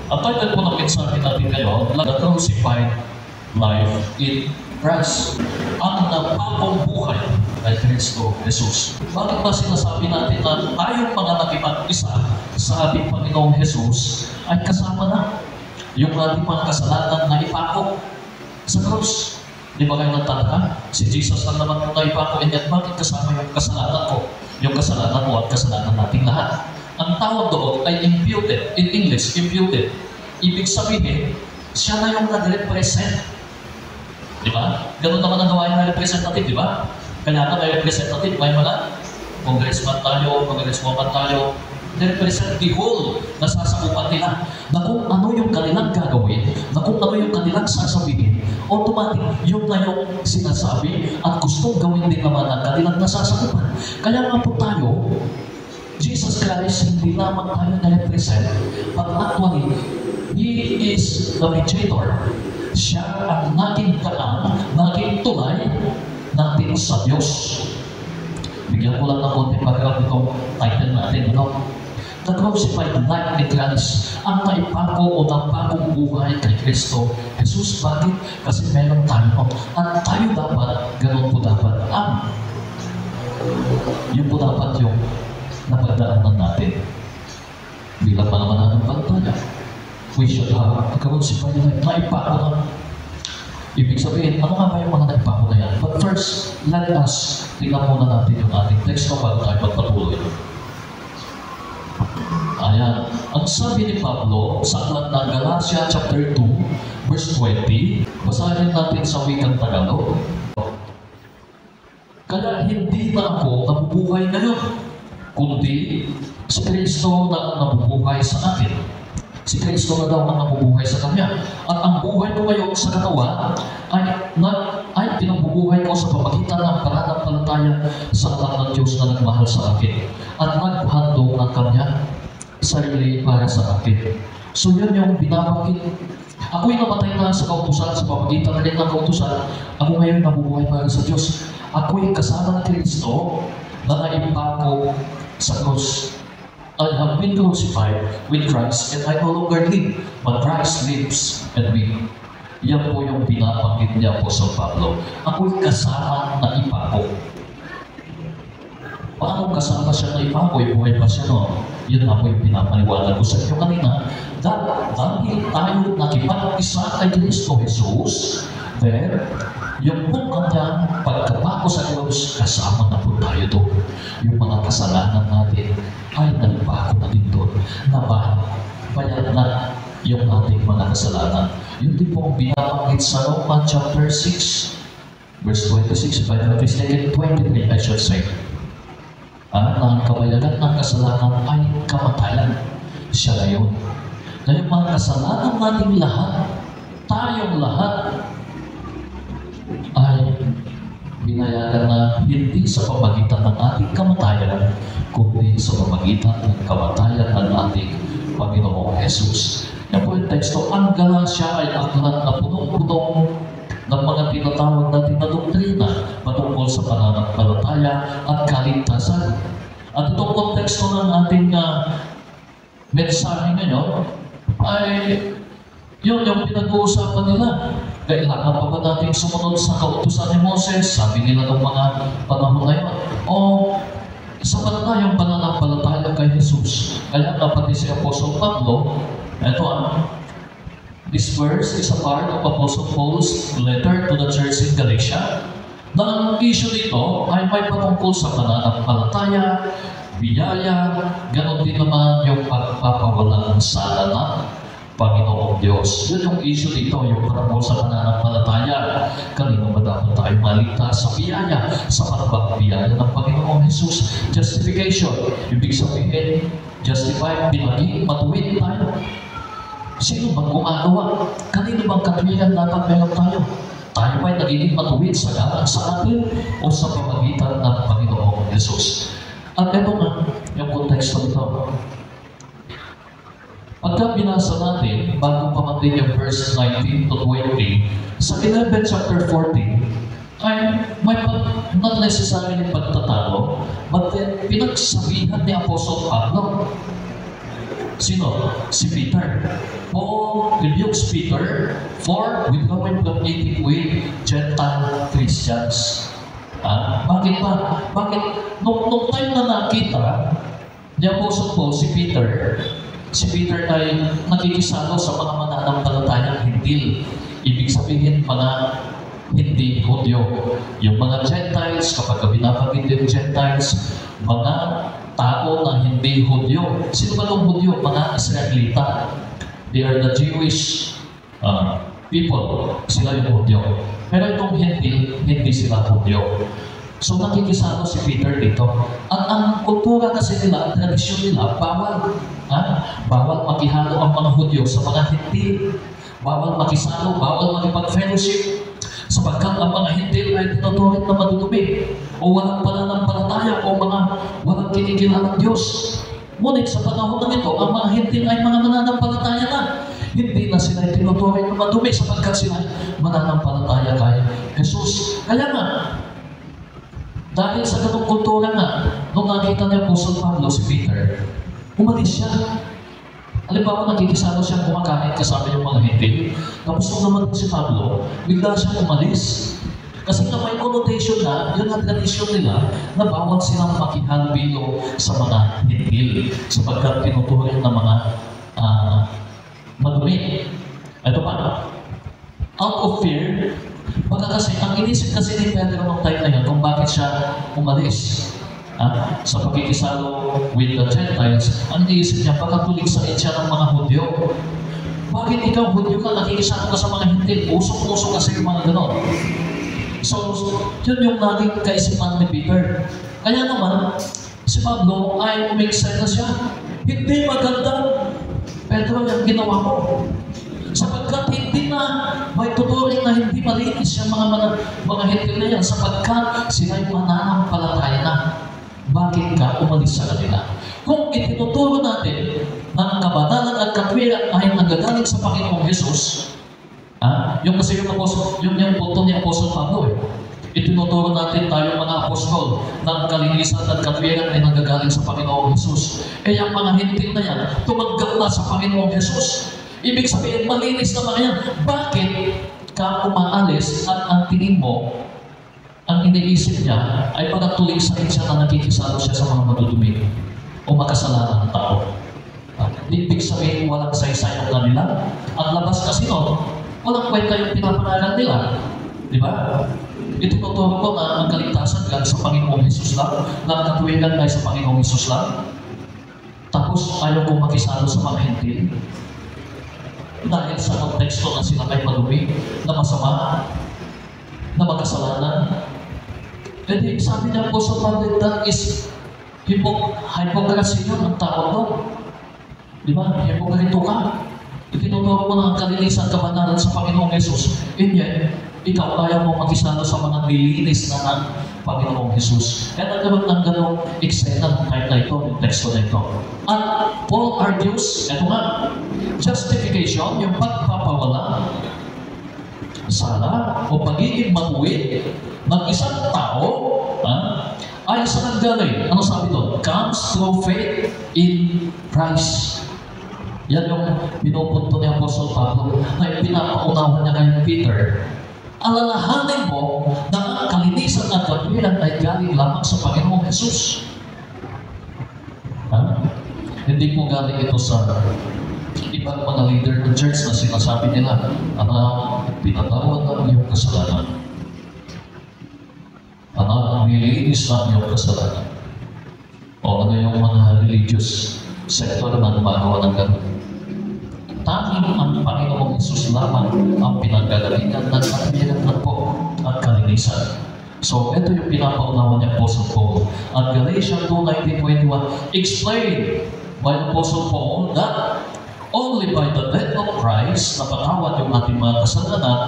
Ang title po ng mensahe natin ngayon, The Crucified Life in Christ. Ang napakong buhay kay Kristo Jesus. Bakit ba sinasabi natin na tayong mga nakipag-isa sa ating Panginoong Jesus ay kasama na yung ating mga kasalanan na ipako sa krus? Di ba kayo nagtataka? Si Jesus lang naman yung naipako, and yet bakit kasama yung kasalanan ko? Yung kasalanan mo at kasalanan nating lahat. Ang tawag doon ay imputed. In English, imputed. Ibig sabihin, siya na yung nag-represent. Di ba? Ganun naman ang gawain ng representative, di ba? Kaya na may representative, may mga congressman tayo, congresswoman tayo, represent the whole na sasakupan nila na kung ano yung kanilang gagawin, na kung ano yung kanilang sasabihin, automatic yun na yung sinasabi at gustong gawin din naman ang kanilang nasasakupan. Kaya nga po tayo, Jesus Christ, hindi lamang tayo na-represent, but actually, He is the mediator. Siya ang naging daan, naging tulay natin sa Diyos. Bigyan ko lang ng konti background itong title natin, no? The Crucified Life in Christ, ang naipako o napakong buhay kay Kristo Jesus. Bakit? Kasi meron tayo. At tayo dapat, ganun po dapat ang yun po dapat yung napagdaanan natin. Bilang panamananang bantaya, we should have a crucified life. Naipako na. Ibig sabihin, ano nga ba yung mga naipako na yan? But first, let us tingnan muna natin yung ating text bago tayo magpatuloy. Ayan. Ang sabi ni Pablo sa aklat ng Galatia chapter 2, verse 20, basahin natin sa wikang Tagalog. Kaya hindi na ako nabubuhay ngayon, kundi si Kristo na ang nabubuhay sa akin. Si Kristo na daw ang nabubuhay sa Kanya. At ang buhay ko ngayon sa katawan ay pinabubuhay ko sa pamagitan ng pananampalataya sa anak ng Diyos na nagmahal sa akin at naghandog ng Kanya sarili para sa akin. So yun yung binabanggit. Ako'y namatay na sa kautusan, sa pamagitan rin ng kautusan. Ako ngayon nabubuhay para sa Diyos. Ako'y kasama ng Kristo na naimpako sa krus. I have been crucified with Christ and I no longer live, but Christ lives in me. Yan po yung binabanggit niya po sa Pablo. Ako'y kasama na ipako. Paano kasama siya na ipako? Buhay pa siya noon. Yun na po yung pinapaliwanag ko sa inyo kanina. Dahil tayo nakipag-isa kay Kristo Jesus, then, yung po kanyang pagkapako sa Diyos, kasama na po tayo doon. Yung mga kasalanan natin ay nagpako na din doon. Nabayad na yung ating mga kasalanan. Yun din po ang binabanggit sa Romans chapter 6, verse 26, if I'm not mistaken, 23, I should say. Ang kabayagan ng kasalanan ay kamatayan. Siya na yun. Na yung mga kasalanan nating lahat, tayong lahat, ay binayaran na hindi sa pamagitan ng ating kamatayan, kundi sa pamagitan ng kamatayan ng ating Panginoong Jesus. Yan po yung teksto. Ang Galatia ay aklat na punong-punong ng mga tinatawag natin na doktrina patungkol sa pananampalataya at kaligtasan. At itong konteksto ng ating mensahe ngayon ay yun yung pinag-uusapan nila. Kailangan pa ba natin sumunod sa kautusan ni Moses? Sabi nila ng mga panahon na yun. O sapat na yung pananampalataya kay Jesus. Kaya nga pati si Apostle Pablo, ito this verse is a part of Apostle Paul's letter to the church in Galatia. Na ang issue dito ay may patungkol sa pananampalataya, biyaya, ganon din naman yung pagpapawalan ng sala ng Panginoong Diyos. Yun yung issue dito, yung patungkol sa pananampalataya. Kanino ba dapat tayo maligtas sa biyaya, sa pagbibiyaya ng Panginoong Jesus? Justification, ibig sabihin, justified, pinaging matuwid tayo. Sino bang gumagawa? Kanino bang katuwiran dapat meron tayo? Tayo ba'y nagiging matuwid sa atin o sa pamagitan ng Panginoong Jesus? At ito na yung konteksto nito. Pagka binasa natin, bago pa man din yung verse 19 to 20, sa 11 chapter 14, ay may not necessarily pagtatalo, but then pinagsabihan ni Apostle Pablo. Sino? Si Peter. Paul rebukes Peter for withdrawing from eating with Gentile Christians. Bakit ba? Bakit? Nung time na nakita ni Apostle Paul si Peter ay nakikisalo sa mga mananampalatayang Hintil. Ibig sabihin, mga hindi Hudyo. Yung mga Gentiles, kapag binabanggit yung Gentiles, mga tao na hindi Hudyo. Sino ba yung Hudyo? Mga Israelita. They are the Jewish people. Sila yung Hudyo. Pero itong hindi sila Hudyo. So nakikisalo si Peter dito. At ang kultura kasi nila, ang tradisyon nila, bawal. Bawal makihalo ang mga Hudyo sa mga hindi. Bawal makisalo, bawal makipag-fellowship. Sapagkat ang mga Hintil ay tinuturing na madudumi o walang pananampalataya o mga walang kinikilalang Diyos. Ngunit sa panahon na ito, ang mga Hintil ay mga mananampalataya na. Hindi na sila tinuturing na madumi sapagkat sila mananampalataya kay Jesus. Kaya nga, dahil sa ganong kultura nga, nung nakita ni Apostle Pablo si Peter, umalis siya. Halimbawa, nakikisalo siya kumakain kasama yung mga Hintil. Tapos nung naman si Pablo, bigla siya umalis. Kasi nga may connotation na, yun ang tradisyon nila, na bawal silang makihalubilo sa mga Hintil sapagkat tinuturing na mga madumi. Ito pa, out of fear, baka kasi, ang inisip kasi ni Pedro nung time na yun, kung bakit siya umalis. Sa pagkikisalo with the Gentiles, ang iisip niya, baka tuligsain siya ng mga Hudyo. Bakit ikaw, Hudyo ka, nakikisalo ka sa mga Hintil? Usok-usok kasi yung mga ganon. So, yun yung naging kaisipan ni Peter. Kaya naman, si Pablo ay umiksa na siya. Hindi maganda, Pedro, yung ginawa mo. Sapagkat hindi na may tuturing na hindi malinis yung mga Hintil na yan sapagkat sila'y mananampalataya na. Bakit ka umalis sa kanila? Kung itinuturo natin na ang kabanalan at katwiran ay nanggagaling sa Panginoong Hesus, yung kasi yung punto ni Apostle Pablo itinuturo natin tayong mga apostol na ang kalinisan at katwiran ay nanggagaling sa Panginoong Hesus. Ang mga Hintil na yan, tumanggap na sa Panginoong Hesus. Ibig sabihin, malinis na mga yan. Bakit ka umaalis at ang tingin mo, ang iniisip niya ay pagkatuligsain siya na nakikisalo siya sa mga madudumi o makasalanan ng tao. Ibig sabihin, walang saysay ang kanila. Ang labas kasi no, walang kwenta yung pinapanalan nila. Di ba? Ituturo ko na ang kaligtasan lang sa Panginoong Hesus lang, na ang katuwiran ay sa Panginoong Hesus lang. Tapos ayaw kong makisalo sa mga Hintil. Dahil sa konteksto na sila ay madumi, na masama, na makasalanan. Jadi sabi niya po sa Pablo, that is hypocrisy yun ang tawag doon. Di ba? Hipokrito ka. Itinuturo mo na ang kalinisan kabanalan sa Panginoong Hesus. And yet, ikaw ayaw mo makisalo sa mga nilinis na ng Panginoong Hesus. Kaya nagkaroon ng ganong eksena ng time na ito, yung teksto na ito. At Paul argues, ito nga, justification, yung pagpapawala, sala o pagiging matuwid ng isang tao ay sa nanggaling. Ano sabi doon? Comes through faith in Christ. Yan yung pinupunto ni Apostle Pablo na pinapaunawan niya kay Peter. Alalahanin mo na ang kalinisan at katwiran ay galing lamang sa Panginoong Hesus. Hindi po galing ito sa ibang mga leader ng church na sinasabi nila pinatawad na iyong kasalanan. Nilinis na iyong kasalanan. O ano yung mga religious sector na gumagawa ng gano'n. Tanging ang Panginoong Hesus lamang ang pinanggagalingan ng katwiran na po at kalinisan. So, ito yung pinapaunawan niya Apostle Paul. At Galatians 2:19-21 explain by Apostle Paul that only by the death of Christ napatawad yung ating mga kasalanan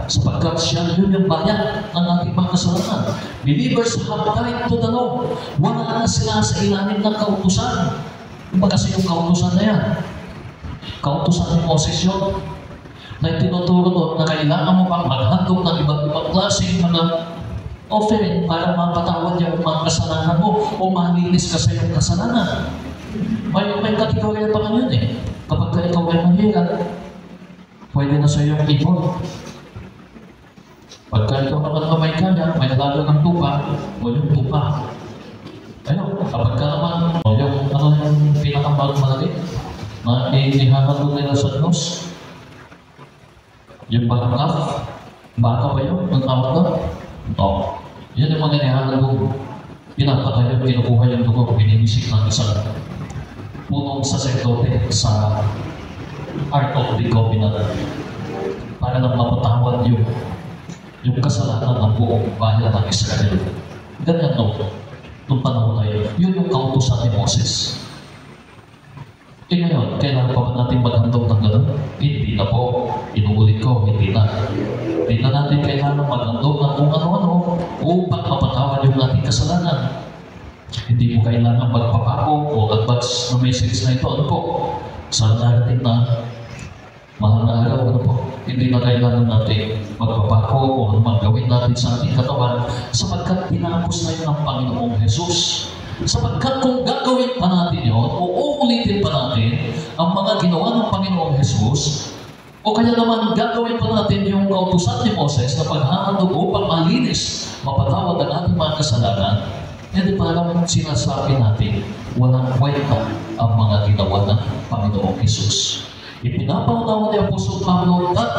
sapagkat siya yun yung bayan ng ating mga kasalanan. Believers have died to the law. Wala na sila sa ilalim ng kautusan. Iba kasi yung kautusan na yan. Kautusan ni Moses yun. Na itinuturo doon na kailangan mo pang maghandog ng iba't ibang klaseng mga offering para mapatawad yung mga kasalanan mo o malinis ka sa iyong kasalanan. May kategorya pa ngayon eh. Kapag ka ikaw ay mahirap, pwede na sa iyong ipon. Pagka ikaw naman may kanya, may nalaga ng tupa, o yung tupa. Ayun, kapag ka naman, o yung pinakamalaki na inihahalog nila sa Diyos, yung bangkaf, baka ba yun? Ang tawag na? Oo. Yan yung mga inihahalog. Pinapatay yung kinukuha yung dugo, binimisik ng isang punong saserdote sa Ark of the Covenant para lang mapatawad yung kasalanan ng buong bayan ng Israel. Ganyan nung panahon na yun. Yun yung kautusan ni Moses. Ngayon, kailangan pa ba natin maghandog ng gano'n? Hindi na po. Inuulit ko, hindi na. Hindi na natin kailangan maghandog ng kung ano-ano upang mapatawad yung ating kasalanan. Hindi mo kailangan magpapako o advance na message na ito. Ano po? Sa darating na mahal na araw, ano po? Hindi na kailangan natin magpapako o anumang gawin natin sa ating katawan sapagkat tinapos na yun ng Panginoong Jesus. Sapagkat kung gagawin pa natin yun o uulitin pa natin ang mga ginawa ng Panginoong Jesus o kaya naman gagawin pa natin yung kautusan ni Moses na paghahandog upang malinis, mapatawad ang ating mga kasalanan, hindi parang sinasabi natin walang kwenta ang mga ginawa ng Panginoong Jesus. Ipinapaunawa ni Apostol Pablo that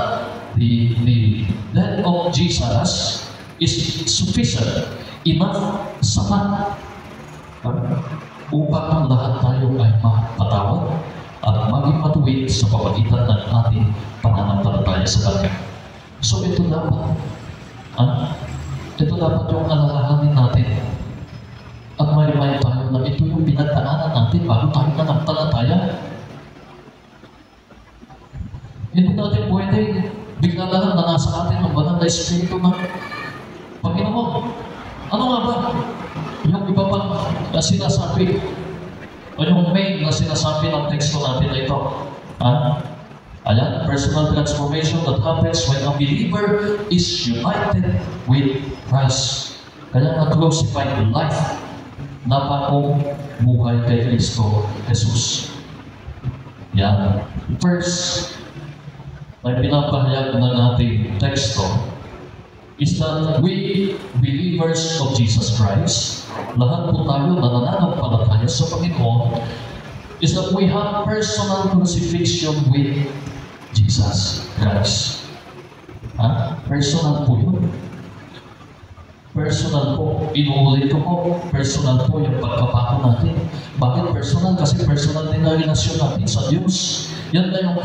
the death of Jesus is sufficient, enough, sapat, upang lahat tayo ay mapatawad at maging matuwid sa pamagitan ng ating pananampalataya sa Kanya. So ito dapat yung alalahanin natin. At may tayo na ito yung pinagdaanan natin bago tayo nanampalataya. Hindi natin pwede bigla na lang na nasa atin ang banal na Espiritu ng Panginoon. Ano nga ba? Yung iba pa na sinasabi, o yung main na sinasabi ng teksto natin na ito. Ayan, personal transformation that happens when a believer is united with Christ. Kaya na crucified life na bagong buhay kay Kristo Jesus. Yan. First, may pinapahayag na nating teksto is that we, believers of Jesus Christ, lahat po tayo na nananampalataya sa Panginoon, is that we have personal crucifixion with Jesus Christ. Personal po yun. Personal po. Inuulit ko po, personal po yung pagkapako natin. Bakit personal? Kasi personal din na relasyon natin sa Diyos. Yan na yung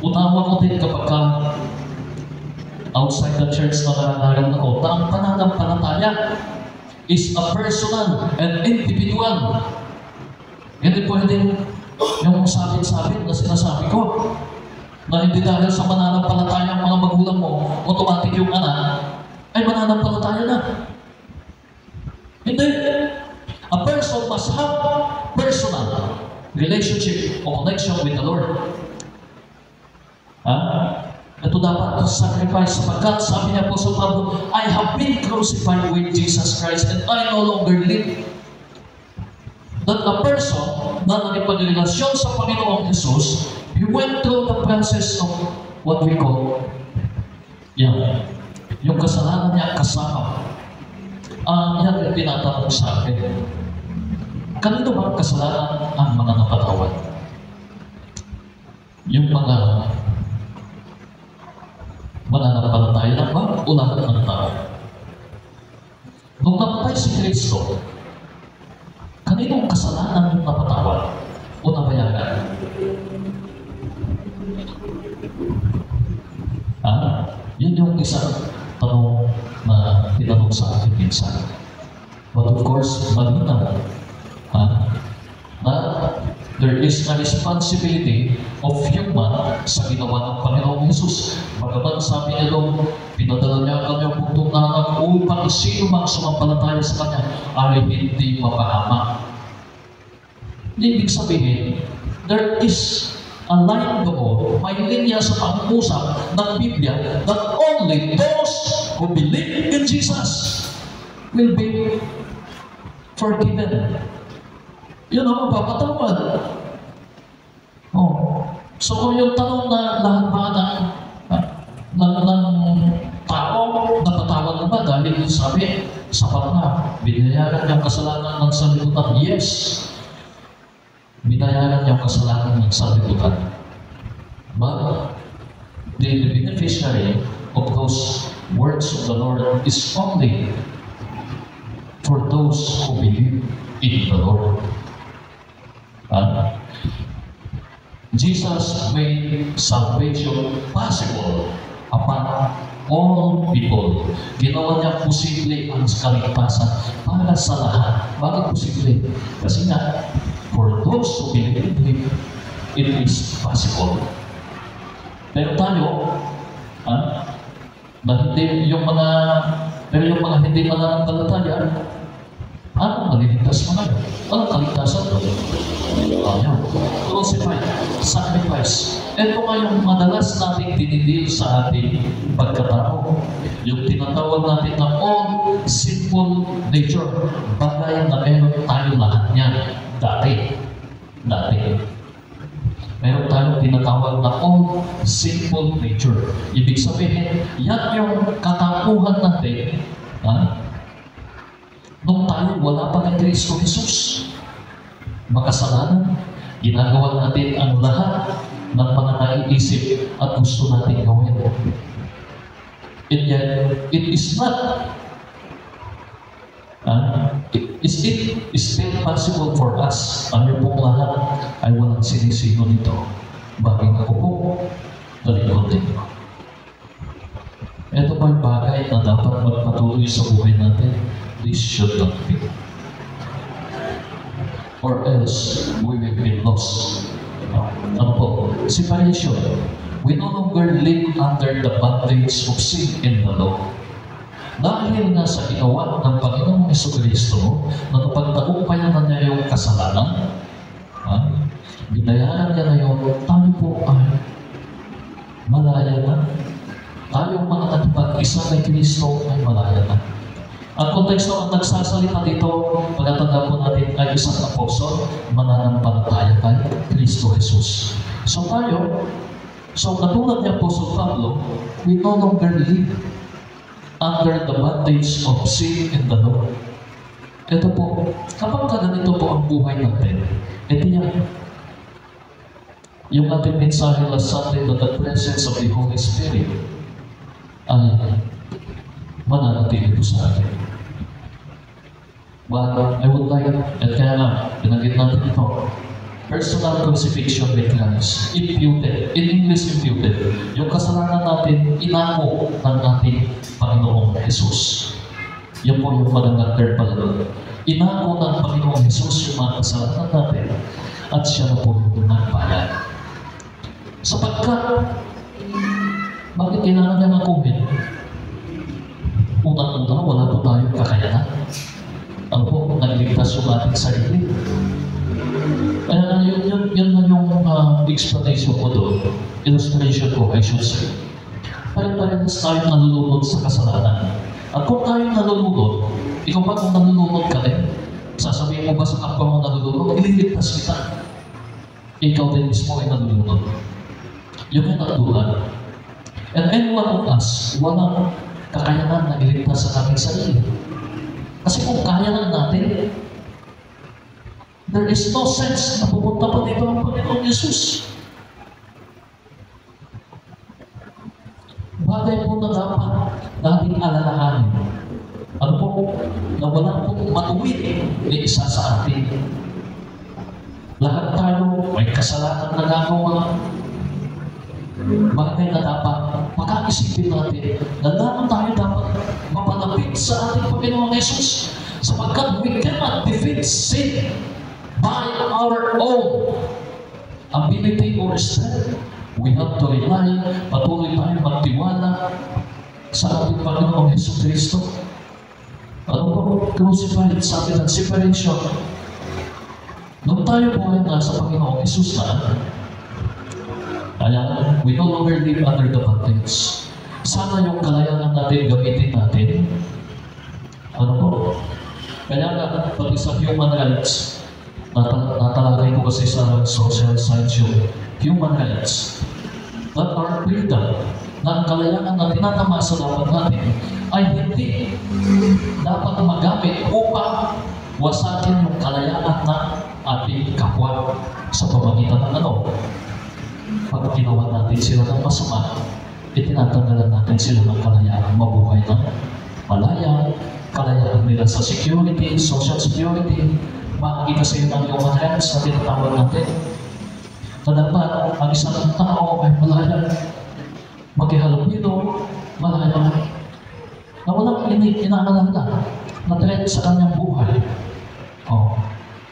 unawa ko din kapag outside the church na nananaral ako, na ang pananampalataya is a personal and individual. Hindi pwede yung sabit-sabit na sinasabi ko na hindi dahil sa mananampalataya ang mga magulang mo, automatic yung anak ay mananampalataya na. Hindi. A person must have personal relationship or connection with the Lord. Ito dapat sacrifice sapagkat sabi niya po sa Pablo, I have been crucified with Jesus Christ and I no longer live. That a person na nakipagrelasyon sa Panginoong Jesus, he went through the process of what we call yung kasalanan niya kasama. Yan yung tinatanong sa akin. Kanino ba kasalanan ang mga napatawad? Yung mga mananampalataya lang ba o lahat ng tao? Nung namatay si Kristo, kaninong kasalanan yung napatawad o nabayaran? Yun yung isang tanong na tinanong sa akin minsan. But of course, malinaw na there is a responsibility of human sa ginawa ng Panginoong Jesus. Bagaman sabi niya doon, pinadala niya ang kanyang puntong anak upang sino mang sumampalataya sa Kanya ay hindi mapahamak. Ibig sabihin, there is a line doon, may linya sa pangungusap ng Biblia that only those who believe in Jesus will be forgiven. yun ang mapapatawad. Oh. So kung yung tanong na lahat ba ng tao, napatawad na ba? Dahil yung sabi, sapat na, binayaran yung kasalanan ng sanlibutan. Yes, binayaran yung kasalanan ng sanlibutan. But the beneficiary of those words of the Lord is only for those who believe in the Lord. Jesus made salvation possible upon all people. Ginawa niya posible ang kaligtasan para sa lahat. Bakit posible? Kasi nga, for those who believe in Him, it is possible. Pero tayo, na hindi yung mga hindi mananampalataya, ano maliligtas mo na yun? Anong kaligtasan doon? Ayaw. Crucified, sacrifice. Ito nga yung madalas nating dinidil sa ating pagkatao. Yung tinatawag natin na all sinful nature. Bagay na meron tayo lahat niyan. Dati. Meron tayong tinatawag na all sinful nature. Ibig sabihin, yan yung katapuhan natin. Nung tayo wala pa kay Kristo Jesus, makasalanan, ginagawa natin ang lahat ng mga naiisip at gusto natin gawin. And yet, it is not, it is still possible for us. Ano pong lahat ay walang sinisino nito. Bagay ako po, talikod ninyo. Ito ba yung bagay na dapat magpatuloy sa buhay natin? This should not be. Or else, we will be lost. Ano po? Separation. We no longer live under the bondage of sin in the law. Dahil nga sa ginawa ng Panginoong Jesucristo, na napagtagumpayan na niya yung kasalanan, binayaran niya na yung tayo po ay malaya na. Tayong mga nakipag-isa kay Kristo ay malaya na. Ang konteksto ang nagsasalita dito, pagkatanda po natin ay isang apostol, mananampalataya kay Kristo Jesus. So katulad ni Apostol Pablo, we no longer live under the bondage of sin in the law. Ito po, kapag ganito po ang buhay natin, ito yan. Yung ating mensahe last Sunday na the presence of the Holy Spirit ay mananatili po sa atin. But I would like, at kaya nga, pinagin natin ito, personal crucifixion with Christ, imputed, in English imputed, yung kasalanan natin, inako ng ating Panginoong Jesus. Yan po yung magandang term pala doon. Inako ng Panginoong Jesus yung mga kasalanan natin, at siya na po yung nagbayad. Sapagkat, bakit kailangan niya makuhin? Unang-una, wala po tayong kakayanan. Ano po, nagliligtas yung ating sarili. Yun na yung explanation ko doon. Illustration ko, I should say. Pare-parehas tayo nalulunod sa kasalanan. At kung tayo nalulunod, ikaw ba kung nalulunod ka rin? Sasabihin mo ba sa kapwa mo nalulunod? Ililigtas kita. Ikaw din mismo ay nalulunod. Yun yung natulan. And any one of us, walang kakayanan na iligtas sa ating sarili. Kasi kung kaya lang natin, there is no sense na pupunta pa dito ang Panginoong Jesus. Bagay po na dapat nating alalahanin. Ano po, na wala pong matuwid na isa sa atin. Lahat tayo may kasalanan na gagawa. Bagay na dapat pagkakisipin natin na naman tayo dapat mapalapit sa ating Panginoong Jesus sapagkat we cannot defeat sin by our own ability or strength. We have to rely, patuloy tayo magtiwala sa ating Panginoong Jesus Kristo. Ano po? Crucified, sabi ng separation. Nung tayo po ay nasa Panginoong Jesus na, kaya we no longer live under the bondage. Sana yung kalayanan natin, gamitin natin. Ano po? Kaya nga, pati sa human rights, Natalagay ko kasi sa social science yung human rights that are freedom, na ang kalayaan na tinatamasa dapat natin ay hindi dapat magamit upang wasakin yung kalayaan ng ating kapwa sa pamagitan ng ano. Pag ginawa natin sila ng masama, itinatanggalan natin sila ng kalayaan mabuhay ng malaya, kalayaan nila sa security, social security, maagi kasi yun ang human rights na tinatawag natin. Na dapat ang isang tao ay malaya, makihalubilo, malaya, na walang inaalala na threat sa kanyang buhay.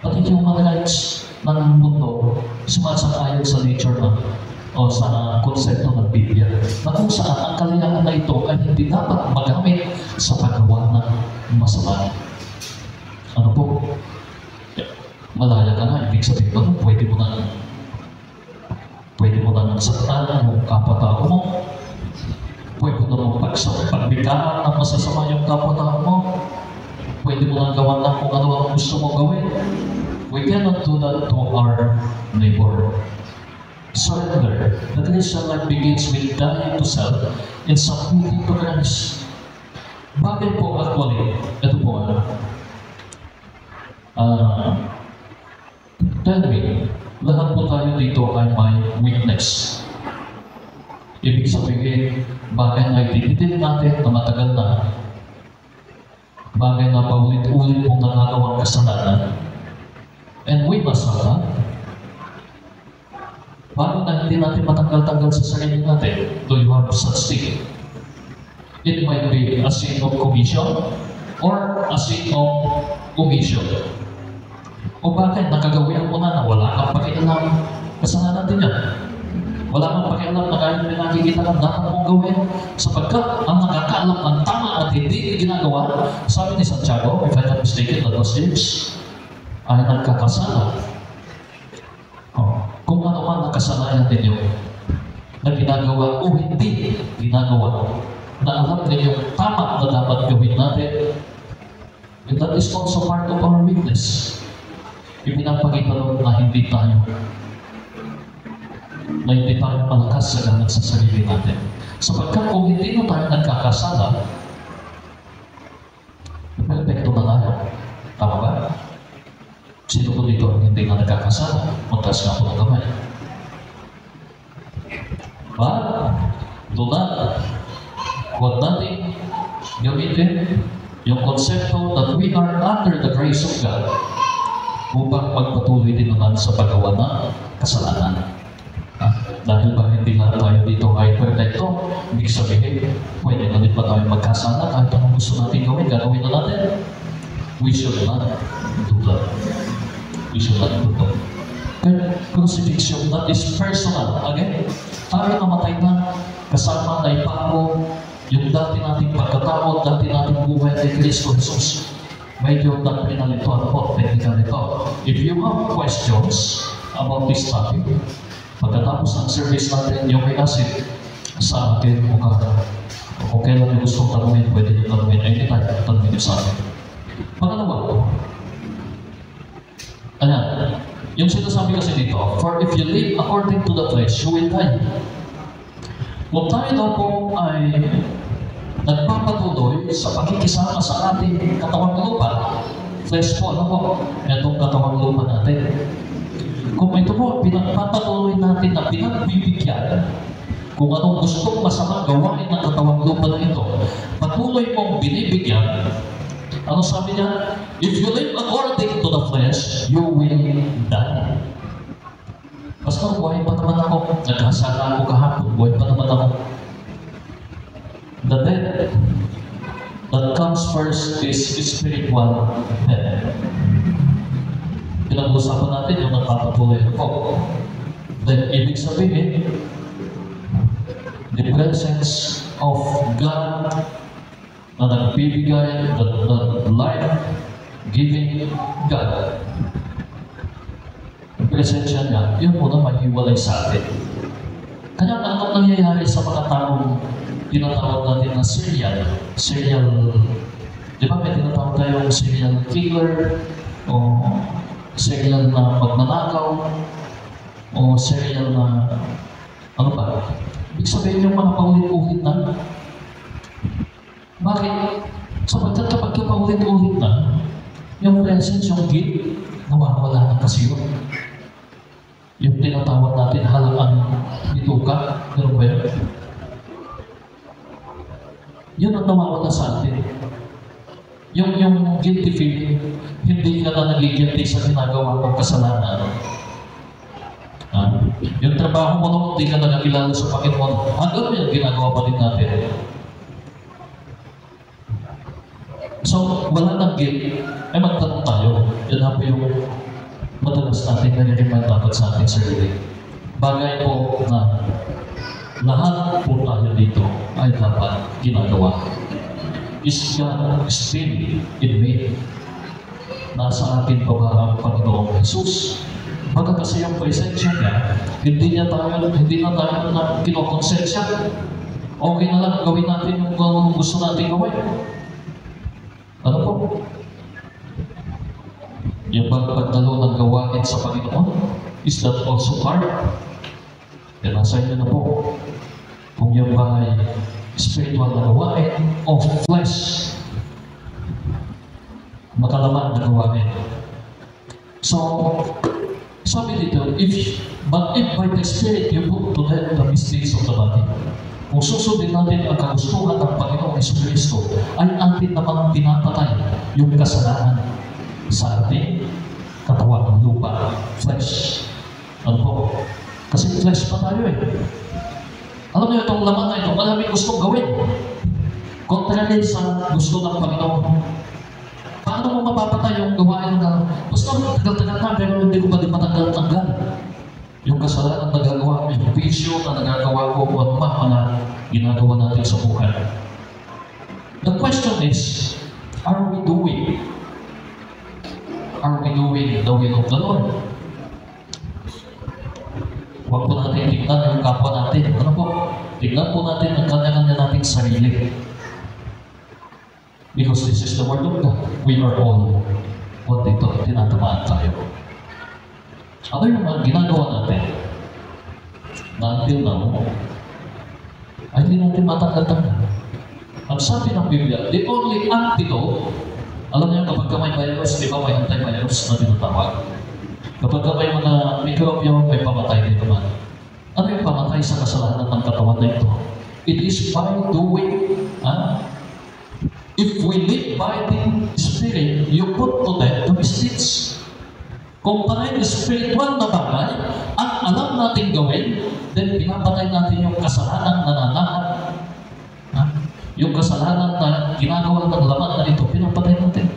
Pati human rights ng mundo sumasang-ayon sa nature ng o sa konsepto ng Biblia, na kung saan ang kalayaan na ito ay hindi dapat magamit sa paggawa ng masama. Ano po? Malaya ka na, ibig sabihin ba, pwede mo na saktan yung kapatao mo, pwede mo na pagbiglaan ng masasama yung kapatao mo, pwede mo na gawan na kung ano ang gusto mo gawin. We cannot do that to our neighbor. Surrender. The Christian life begins with dying to self and submitting to Christ. Bakit po actually, ito po, tell me, lahat po tayo dito ay may weakness. Ibig sabihin, bagay na itititin natin na matagal na, bagay na paulit-ulit mong nagagawang kasalanan, and we must have that. Paano na hindi natin matanggal-tanggal sa sarili natin? Do you have such thing? It might be a sin of commission or a sin of omission. O bakit nakagawian mo na wala kang pakialam? Kasalanan din yan. Wala kang pakialam na kahit may nakikita kang dapat mong gawin sapagkat ang nakakaalam ng tama at hindi ginagawa, sabi ni Santiago, if I'm not mistaken, that was James, ay nagkakasala. Kung ano man nakasalanan ninyo na ginagawa o hindi ginagawa, na alam ninyo tama na dapat gawin natin, and that is also part of our weakness. Ipinapakita lang na hindi tayo malakas sa ganang sa sarili natin. Sapagkat kung hindi na tayo nagkakasala, perfecto na tayo. Tama ba? Sino po dito ang hindi na nagkakasala? Magtas nga po ng kamay. But, huwag natin gamitin yung konsepto that we are under the grace of God upang magpatuloy din naman sa paggawa ng kasalanan. Dahil ba hindi lahat tayo dito ay perfecto, ibig sabihin, pwede na din pa tayo magkasala kahit anong gusto natin gawin, gagawin na natin. We should not do that. We should not do that. Kaya crucifixion, that is personal. Again, tayo namatay na, kasama na ipako yung dati nating pagkatao, dati nating buhay kay Kristo Jesus. Medyo doctrinal ito, technical ito. If you have questions about this topic, pagkatapos ng service natin, yung may asin sa akin kung kailan yung gustong tanungin, pwede yung tanungin. Anytime, tanungin yung sa akin. Pangalawa, ayan, yung sinasabi kasi dito, for if you live according to the flesh, you will die. Kung tayo daw po ay nagpapatuloy sa pakikisama sa ating katawang lupa, flesh po, ano po, itong katawang lupa natin. Kung ito po, pinagpapatuloy natin na pinagbibigyan kung anong gustong masama gawain ng katawang lupa na ito, patuloy mong binibigyan. Ano sabi niya? If you live according to the flesh, you will die. Pastor, buhay pa naman ako. Nagkasala ako kahapon. Buhay pa naman ako. The death that comes first is spiritual death. Pinag-usapan natin yung nagpapatuloy ako. Then, ibig sabihin, the presence of God na nagbibigay, the life-giving God. Ang presensya niya, yun muna mahiwalay sa atin. Kaya anong nangyayari sa mga taong tinatawag natin na serial, di ba may tinatawag tayong serial killer o serial na magnanakaw, o serial na, ano ba? Ibig sabihin yung mga paulit-ulit na. Bakit? Sapagkat kapag paulit-ulit na, yung presence, yung guilt, nawawala na kasi yun. Yung tinatawag natin halangan bituka, gano'n ba yun? Yun ang nawawala sa atin. Yung guilty feeling, hindi ka na nagigilty sa ginagawa mong kasalanan. Yung trabaho mo nung hindi ka nagkakilala sa Panginoon, hanggang yung ginagawa pa din natin. So, wala nang guilt, ay magtanong tayo. Yan na po yung madalas natin nare-remind dapat sa ating sarili. Bagay po na lahat po tayo dito ay dapat ginagawa. Is God still in me? Nasa atin pa ba ang Panginoong Jesus? Baga kasi yung presensya niya, hindi na tayo na kinokonsensya. Okay na lang gawin natin yung gusto natin gawin. Ano po? Yung pagdalo ng gawain sa Panginoon, is that also hard? Yan, nasa inyo na po. Kung yung ba ay spiritual na gawain of flesh, makalaman na gawain. So, sabi dito, if by the Spirit you put to death the misdeeds of the body, kung susundin natin ang kagustuhan ng Panginoong Jesucristo, ay atin naman pinapatay yung kasalanan sa ating katawan ng lupa, flesh. Ano po? Kasi flesh pa tayo eh. Alam niyo itong laman na ito, maraming gustong gawin. Contrary sa gusto ng Panginoon. Paano mo mapapatay yung gawain na basta tagal-tagal na pero hindi ko pa din matanggal-tanggal? Yung kasalanan na nagagawa ko, yung bisyo na nagagawa ko, at mga ginagawa natin sa buhay. The question is, are we doing the will of the Lord? Huwag po natin tingnan yung kapwa natin. Ano po? Tingnan po natin ang kanya-kanya nating sarili. Because this is the Word of God. We are all what dito, tinatamaan tayo. Ano yung mga ginagawa natin na until now ay hindi natin matanggal-tanggal? Ang sabi ng Biblia, the only antidote, alam niyo kapag may virus, di ba may antivirus na tinatawag? Kapag may mga mikrobyo, may pamatay dito man. Ano yung pamatay sa kasalanan ng katawan na ito? It is by doing, if we live by the Spirit, you put to death the misdeeds. Kung panay spiritual na bagay, ang alam natin gawin, then pinapatay natin yung kasalanan na nanahan. Yung kasalanan na ginagawa ng laman na ito, pinapatay natin.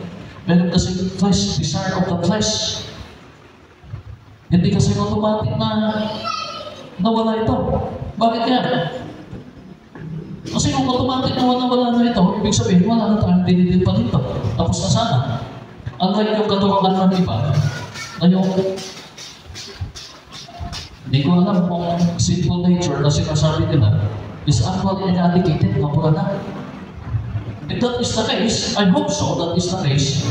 Meron kasi flesh, desire of the flesh. Hindi kasi automatic na nawala ito. Bakit yan? Kasi kung automatic na wala na ito, ibig sabihin, wala na tayong dinidil pa dito. Tapos na sana. Unlike yung katuwakan ng iba, na yung hindi ko alam kung sinful nature na sinasabi nila is actually eradicated, wala na. If that is the case, I hope so, that is the case.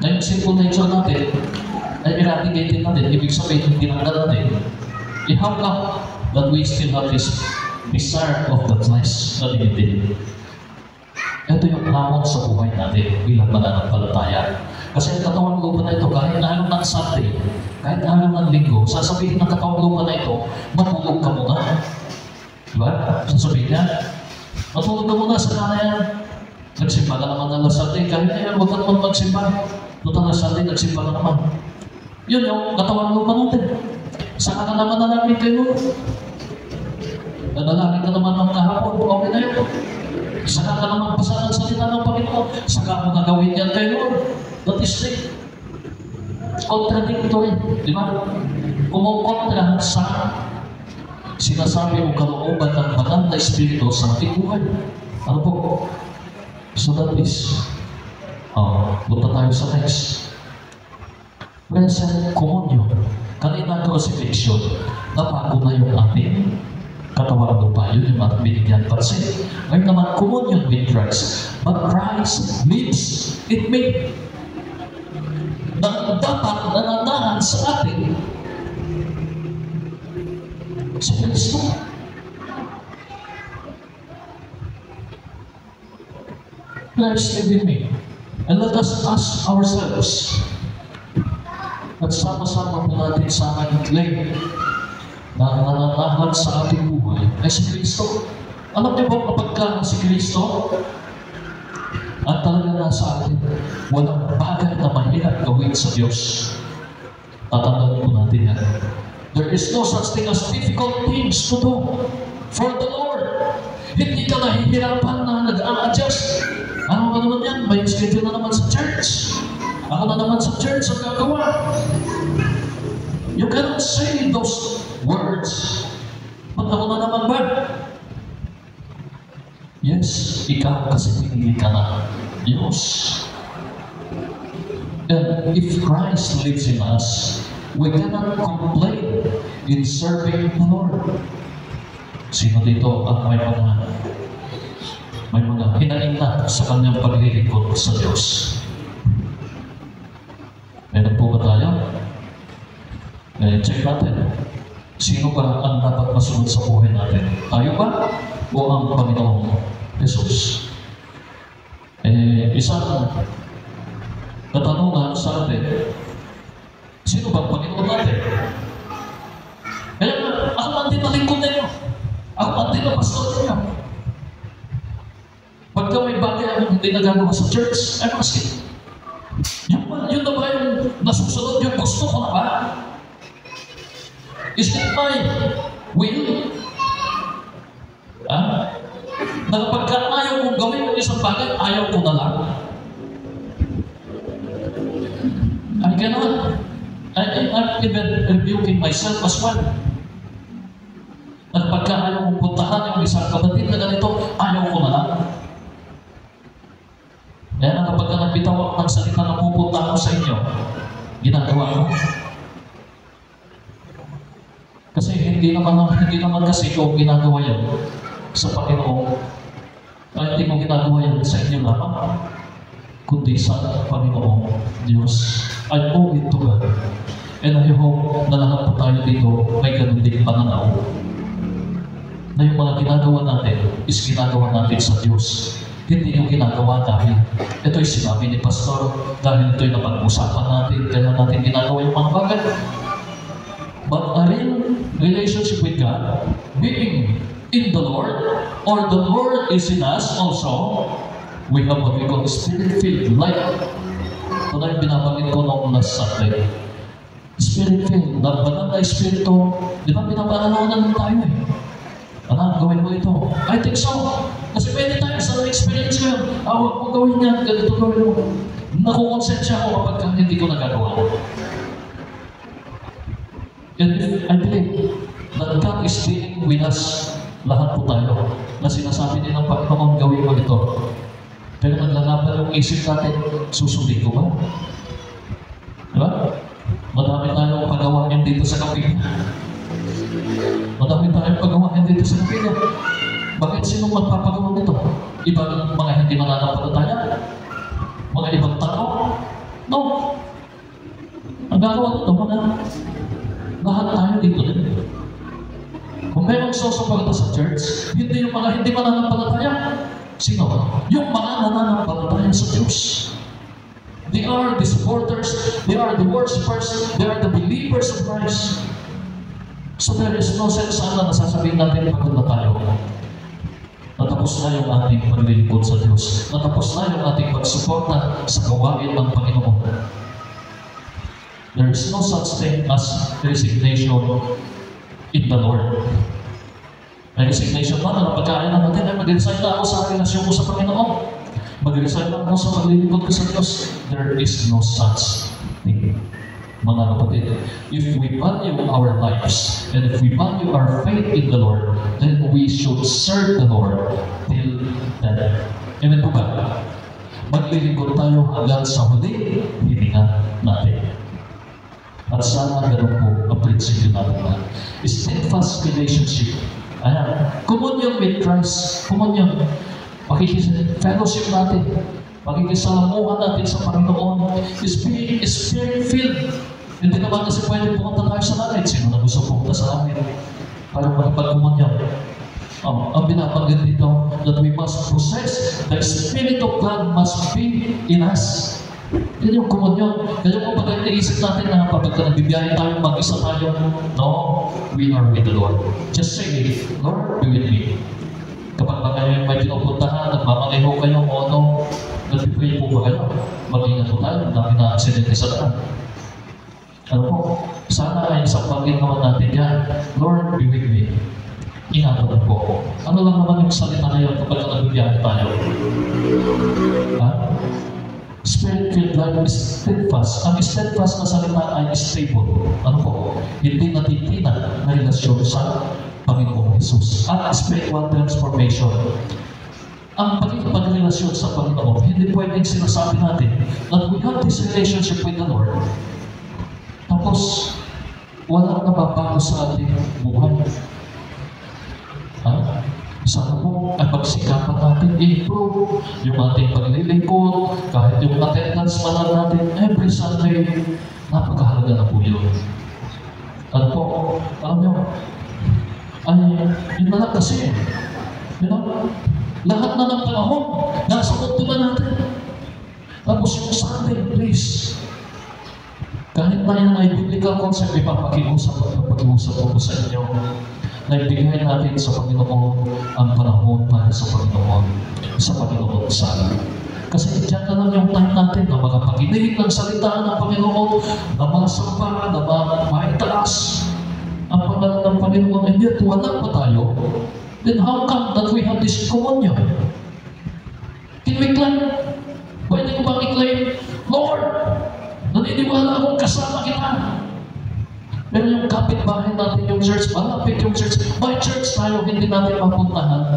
Na yung sinful nature natin ay eradicated natin, ibig sabihin tinanggal natin. How come that we still have this desire of the flesh na dinidil? Ito yung hamon sa buhay natin bilang mananampalataya. Kasi ang katawang lupa na ito, kahit araw ng Sunday, kahit araw ng Linggo, sasabihin ng katawang lupa na ito, matulog ka muna. Diba? Sasabihin niya, matulog ka muna sa kanayan. Nagsimba ka naman ng Sunday, kahit na yan, huwag ka naman magsimba. Total na Sunday, nagsimba ka naman. Yun yung katawang lupa natin. Saka ka naman nalangin kayo. Nanalangin ka naman ng kahapon, okay na yun. Saka ka naman basa ng salita ng Panginoon. Saka mo nagawin yan kayo. That is it. Contradictory. Di ba? Kumukontra sa sinasabi mo kalooban ng banal na espiritu sa ating buhay. Ano po? So that is, punta tayo sa next. Present communion. Kanina crucifixion, napago na yung ating katawan lupa. Yun yung ating binigyan pansin. Ngayon naman, communion with Christ. But Christ lives in me. na dapat nananahan sa atin si Kristo. Please live with me. And let us ask ourselves, at sama-sama po natin sa aking claim na nananahan sa ating buhay ay si Kristo. Alam niyo po kapag ka si Kristo at talaga nasa atin, walang bagay na mahirap gawin sa Diyos. Tatandaan po natin yan. There is no such thing as difficult things to do for the Lord. Hindi ka nahihirapan na nag-a-adjust. Ano ba naman yan? May schedule na naman sa church. Ako na naman sa church ang gagawa. You cannot say those words. Ba't ako na naman ba? Yes, ikaw kasi pinili ka na Diyos. And if Christ lives in us, we cannot complain in serving the Lord. Sino dito ang may mga hinaing na sa kanyang paglilingkod sa Diyos? Meron po ba tayo? Check natin. Sino ba ang dapat masunod sa buhay natin? Tayo ba? O ang Panginoong Jesus? Isang katanungan sa atin, sino ba ang Panginoon natin? Kaya ako man din na lingkod ninyo. Ako man din na pastor ninyo. Pagka may bagay akong hindi nagagawa sa church, ay maski. Yun na ba yung nasusunod yung gusto ko na ba? Is it my will? Na pagka ayaw kong gawin yung isang bagay, ayaw ko na lang. I cannot. I'm even rebuking myself as well. At pagka ayaw kong puntahan yung isang kapatid na ganito, ayaw ko na lang. Kaya na kapag nagbitaw ako ng salita na pupunta ako sa inyo, ginagawa ko. Kasi hindi naman kasi ko ginagawa yan sa Panginoon. Hindi ko ginagawa yan sa inyo lamang, kundi sa Panginoong Diyos. I owe it to God. And I hope na lahat po tayo dito may ganun din pananaw na yung mga ginagawa natin is ginagawa natin sa Diyos. Hindi yung ginagawa dahil ito'y sinabi ni Pastor, dahil ito'y napag-usapan natin, kaya natin ginagawa yung mga bagay. But a real relationship with God, being in the Lord, or the Lord is in us also, we have what we call Spirit-filled life. Ito na yung binabanggit ko noong last Sunday. Spirit-filled, na banal na Espiritu, di ba pinapanawanan tayo eh? Anak, gawin mo ito. I think so. Kasi pwede tayo sa experience ko yun. Huwag mo gawin yan, ganito gawin mo. Nakukonsensya ako kapag hindi ko nagagawa. And I believe that God is dealing with us, lahat po tayo, na sinasabi din ng Panginoon, gawin mo ito. Pero naglalaban yung isip natin, susundin ko ba? Diba? Madami tayong pagawain dito sa kapig. Madami tayong pagawain dito sa kapig. Bakit sino magpapagawa nito? Ibang mga hindi mananampalataya? Mga ibang tao? No. Ang gagawa nito, lahat tayo dito din. Kung mayroong susuporta sa church, hindi yung mga hindi mananampalataya. Sino? Yung mga nananampalataya sa Diyos. They are the supporters, they are the worshipers, they are the believers of Christ. So there is no sense na nasasabihin natin pagod na tayo. Natapos na yung ating paglilingkod sa Diyos. Natapos na yung ating pagsuporta sa gawain ng Panginoon. There is no such thing as resignation in the Lord. May resignation ba na pagkain na natin ay mag-resign na ako sa relasyon ko sa Panginoon. Mag-resign na ako sa paglilingkod ko sa Diyos. There is no such thing. Mga kapatid, if we value our lives and if we value our faith in the Lord, then we should serve the Lord till death. Amen po ba? Maglilingkod tayo hanggang sa huli, hininga natin. At sana ganun po ang prinsipyo natin na steadfast relationship. Ayan. Communion with Christ. Communion. Fellowship natin. Pakikisalamuhan natin sa Panginoon is being Spirit-filled. Hindi naman kasi pwede pumunta tayo sa langit. Sino na gusto pumunta sa langit para makipagkumunyan? Ang binabanggit dito that we must possess the Spirit of God must be in us. Yan yung komunyon. Kaya kung pag naisip natin na kapag nagbibiyahe tayo, mag-isa tayo, no, we are with the Lord. Just say, Lord, be with me. Kapag ba kayo may pinupuntahan, nagmamaneho kayo, o ano, nag-pray po ba kayo? Mag-ingat po tayo, dami na aksidente sa daan. Ano po? Sana ay sa pag-inawan natin yan, Lord, be with me. Ingatan po ako. Ano lang naman yung salita na yun kapag nagbibiyahe tayo? Ha? Spirit-filled life is steadfast. Ang steadfast na salita ay stable. Ano po? Hindi natitina na relasyon sa Panginoong Jesus. At spiritual transformation. Ang pagrelasyon sa Panginoon, hindi pwedeng sinasabi natin that we have this relationship with the Lord. Tapos, walang nababago sa ating buhay. Sana po ay pagsikapan natin i-improve yung ating paglilingkod, kahit yung attendance man natin every Sunday, napakahalaga na po yun. Ano po, alam nyo, ay yun na lang kasi, lahat na ng panahon, nasa mundo na natin. Tapos yung Sunday, please, kahit na yan ay biblical concept, ipapakiusap ko sa inyo. Naibigay natin sa Panginoon ang panahon para sa Panginoon sana. Kasi dyan na lang yung time natin na makapakinig ng salita ng Panginoon, na mga samba, na maitaas ang pangalan ng Panginoon, and yet wala pa tayo. Then how come that we have this communion? Can we claim? Pwede ko bang i-claim, Lord, naniniwala akong kasama kita. Pero yung kapitbahay natin, yung church, malapit yung church, by church tayo, hindi natin mapuntahan.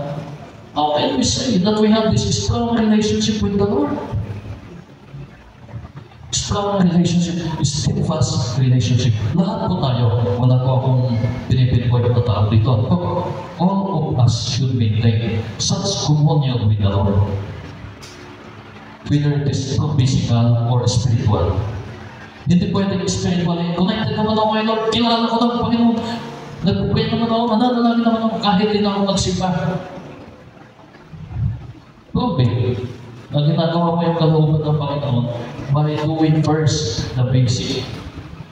How can we say that we have this strong relationship with the Lord? Strong relationship, steadfast relationship. Lahat po tayo, wala po akong pinipinpoint na tao dito. All of us should maintain such communion with the Lord. Whether it is physical or spiritual. Hindi pwedeng spiritual. Connected naman ako kay Lord. Kilala ko ng Panginoon. Nagpupray naman ako. Mananalangin naman ako kahit din ako magsimba. Probe. Ang ginagawa mo yung kalooban ng Panginoon by doing first the basic.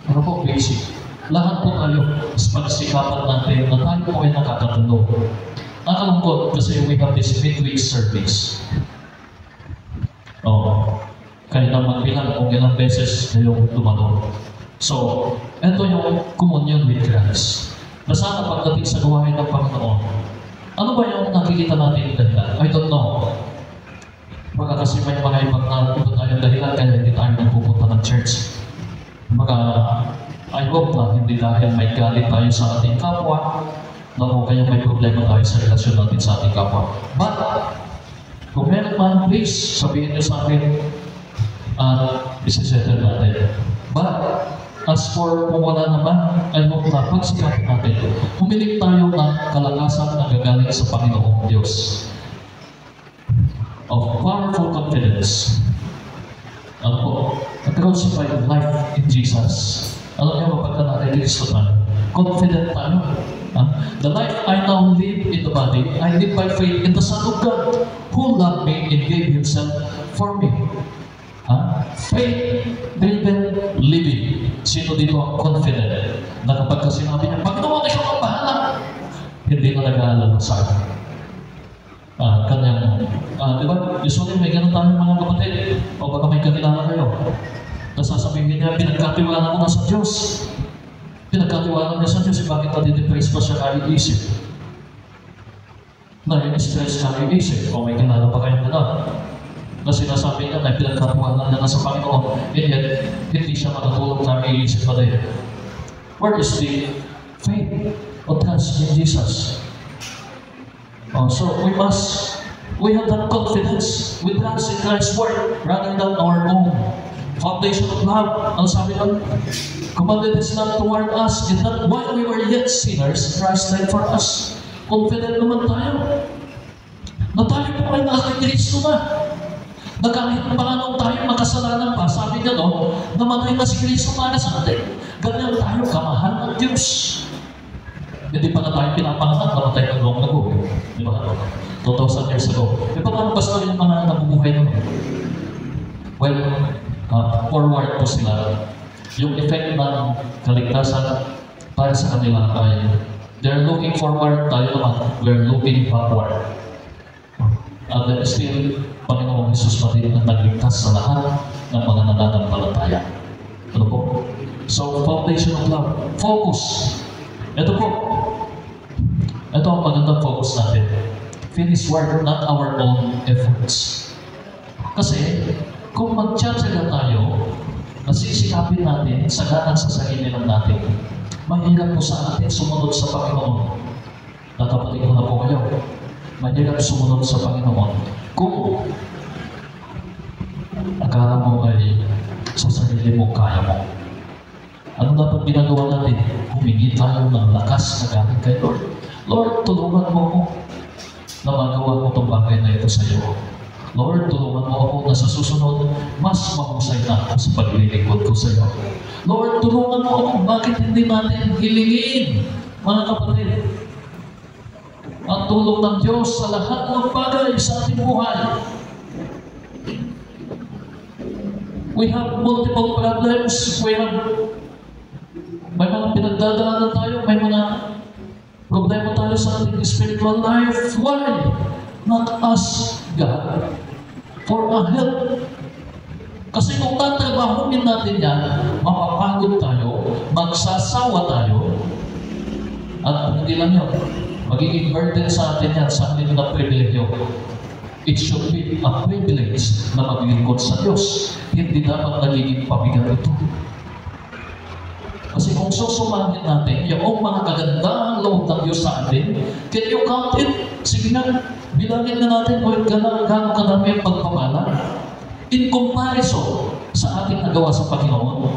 Ano po basic? Lahat po tayo sa pagsikapan natin na tayo po ay nakakatulog. Nakalungkot kasi we have this midweek service. Kaya na magbilang kung ilang beses na yung tumalong. So, ito yung communion with Christ. Na sana pagdating sa gawain ng Panginoon, ano ba yung nakikita natin dahilan? I don't know. Baka kasi may mga ibang tayong dahilan kaya hindi tayo nagpupunta ng church. Baka, I hope na hindi dahil may galit tayo sa ating kapwa, na kung kaya may problema tayo sa relasyon natin sa ating kapwa. But, kung meron man, please, sabihin niyo sa akin, at isisettle natin. But, as for kung wala naman, I hope na pagsikapin natin, humiling tayo ng kalakasan na gagaling sa Panginoong Diyos. Of powerful confidence. Ano po? A crucified life in Jesus. Alam niyo ba pagka nakikristo tayo? Confident tayo. The life I now live in the body, I live by faith in the Son of God, who loved me and gave Himself for me. Faith-driven living. Sino dito ang confident na kapag sinabi niya, Panginoon, ikaw ang bahala, hindi na nag-aalala sa akin. Di ba? Usually may ganun tayong mga kapatid, o baka may kakilala kayo. Nasasabihin niya, pinagkatiwala ko na sa Diyos. Pinagkatiwala niya sa Diyos, bakit nadidepress pa siya kahit-isip? Na-stress kahit-isip, o may kilala pa kayong gano'n. Na sinasabi niya na pinagkatiwala niya na sa Panginoon, and yet, hindi siya makatulog na may isip pa din. Where is the faith or trust in Jesus? So we have that confidence with trust in Christ's word rather than our own foundation of love. Ang sabi doon, commanded His love toward us, and that while we were yet sinners, Christ died for us. Confident naman tayo na tayo po ay nakakikristo na. Na kahit paano tayo makasalanan pa, sabi niya no, namatay na si Kristo para sa atin. Ganyan tayo kamahal ng Diyos. Hindi pa na tayo pinapanganak, namatay na long ago. Di ba? 2,000 years ago. E paano basta yung mga nabubuhay naman? Well, forward po sila. Yung effect ng kaligtasan para sa kanila ay they're looking forward, tayo naman, we're looking backward. At then still, Panginoong Jesus pa rin ang nagligtas sa lahat ng mga nananampalataya. Ano po? So, foundation of love. Focus. Ito po. Ito ang magandang focus natin. Finish work, not our own efforts. Kasi, kung magtsatsaga tayo, nasisikapin natin, saganan sa sarili lang natin, mahirap po sa atin sumunod sa Panginoon. Natapalig ko na po kayo. Mahirap sumunod sa Panginoon. Kung akala mo ay sa sarili mo, kaya mo. Ano dapat ginagawa natin? Humingi tayo ng lakas na galing kay Lord. Lord, tulungan mo ako na magawa mo itong bagay na ito sa iyo. Lord, tulungan mo ako na sa susunod, mas mahusay na ako sa paglilingkod ko sa iyo. Lord, tulungan mo ako. Bakit hindi natin hilingin, mga kapatid, ang tulong ng Diyos sa lahat ng bagay sa ating buhay? We have multiple problems. May mga pinagdadaanan tayo, may mga problema tayo sa ating spiritual life. Why not ask God for a help? Kasi kung tatrabahunin natin yan, mapapagod tayo, magsasawa tayo, at hindi lang yun, magiging burden sa atin yan sa atin na pribilehyo. It should be a privilege na maglingkod sa Diyos. Hindi dapat nagiging pabigat ito. Kasi kung susumahin natin yung mga kagandahang loob ng Diyos sa atin, can you count it? Sige na, bilangin na natin kung gano'ng kadami ang pagpapala in comparison sa ating nagawa sa Panginoon.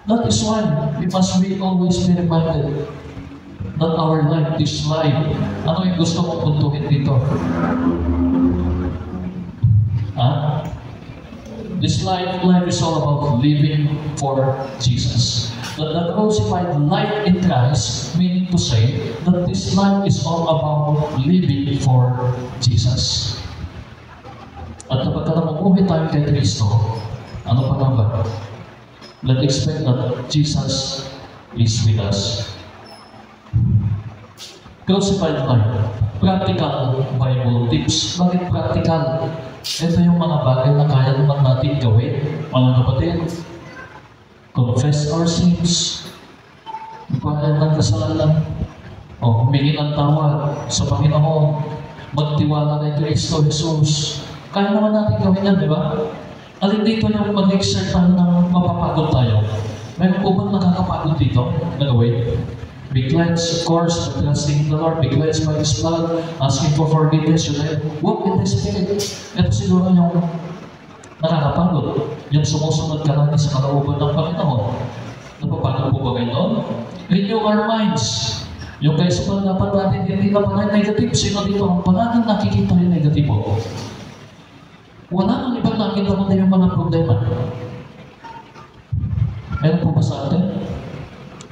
That is why we must always be reminded that our life, this life, ano yung gusto mong puntuhin dito? This life is all about living for Jesus. The crucified life in Christ, meaning to say that this life is all about living for Jesus. At kapag mamuhay tayo kay Kristo, ano pa nga ba? Let's expect that Jesus is with us. Crucified life. Practical Bible tips. Bakit practical? Ito yung mga bagay na kaya naman natin gawin, mga kapatid. Confess our sins. Magpahal ng kasalanan. O humingi ng tawad sa Panginoon. Magtiwala kay Kristo Jesus. Kaya naman natin gawin yan, di ba? Alin dito yung mag-exert tayo ng mapapagod tayo? Meron po bang nakakapagod dito na gawin? Be cleansed, of course, by trusting the Lord. Be cleansed by His blood, asking for forgiveness. Should I walk in the Spirit? Ito siguro yung nakakapagod. Yung sumusunod ka natin sa kalooban ng Panginoon. Napapagod po ba kayo doon? Renew our minds. Yung kaisipan dapat natin, hindi na pala negative. Sino dito ang palaging nakikita yung negatibo? Wala nang ibang nakita mo na yung mga problema. Meron po ba sa atin?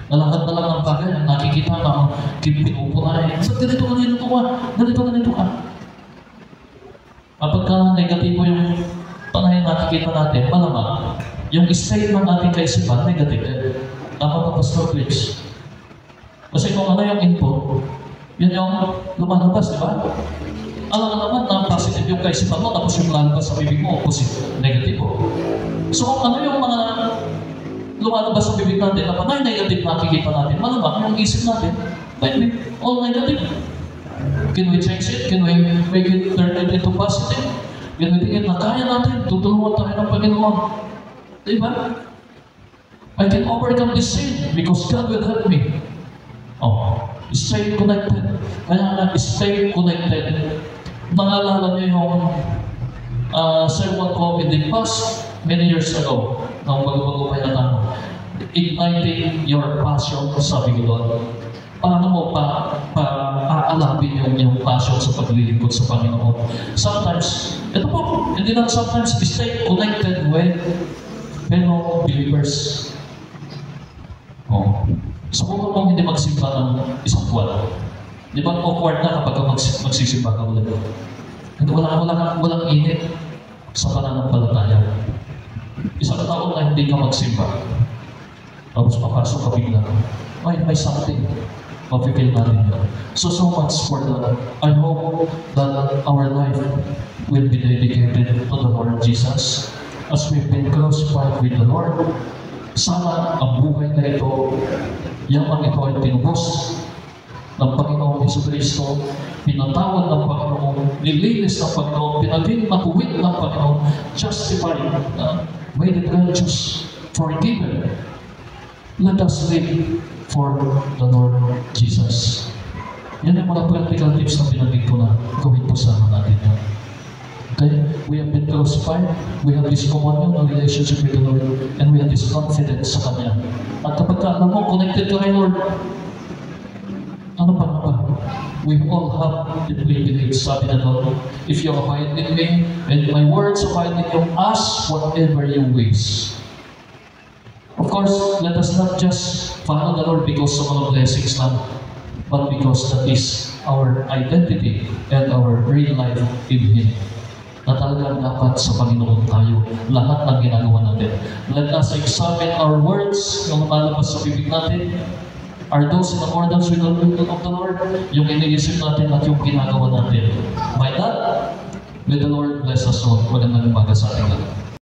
Na lahat na lang ang bagay ang nakikita na pinupunahin. Ba't ganito ka? Kapag negatibo yung panahin nakikita natin, malamang yung state ng ating kaisipan, negative. Tama ba, Pastor Chris? Kasi kung ano yung input, yun yung lumalabas, di ba? Alam naman na positive yung kaisipan mo, tapos yung lalabas sa bibig mo, opposite, negative. So kung ano yung mga lumalabas sa bibig natin na panay negative nakikita natin, malamang yung isip natin, might be all negative. Can we change it? Can we make it turn it into positive? Can we tingin na kaya natin, tutulungan tayo ng Panginoon? Diba? I can overcome this sin because God will help me. Stay connected. Kaya nga, stay connected. Naalala niyo yung sermon ko in the past many years ago, nung bago-bago pa yata, igniting your passion, sabi ko doon. Paano mo aalapin yung iyong passion sa paglilingkod sa Panginoon. Sometimes, ito po, hindi lang sometimes, stay connected with fellow believers. Oh. Subukan mong hindi magsimba ng isang buwan. Di ba awkward na kapag magsisimba ka ulit? Walang init sa pananampalataya. Isang taon na hindi ka magsimba. Tapos papasok ka bigla. May something. Mapipil natin yun. So much for that. I hope that our life will be dedicated to the Lord Jesus. As we've been crucified with the Lord, sana ang buhay na ito, yaman ito ay tinubos ng Panginoong Jesucristo, pinatawad ng Panginoon, nilinis ng Panginoon, pinaging matuwid ng Panginoon, justified, made it righteous, forgiven. Let us live for the Lord Jesus. Yan yung mga practical tips na pinagig ko na gawin po sana natin yan. Okay? We have been crucified, we have this communion, a relationship with the Lord, and we have this confidence sa Kanya. At kapag ka, alam mo, connected ka kay Lord, ano pa na ba? We all have the privilege, sabi na Lord, if you abide in me, and my words abide in you, ask whatever you wish. Of course, let us not just follow the Lord because of mga blessings lang, but because that is our identity and our real life in Him. Na talagang dapat sa Panginoon tayo, lahat ng ginagawa natin. Let us examine our words, yung lumalabas sa bibig natin. Are those in accordance with the will of the Lord? Yung iniisip natin at yung ginagawa natin. By that, may the Lord bless us all. Magandang umaga sa ating lahat.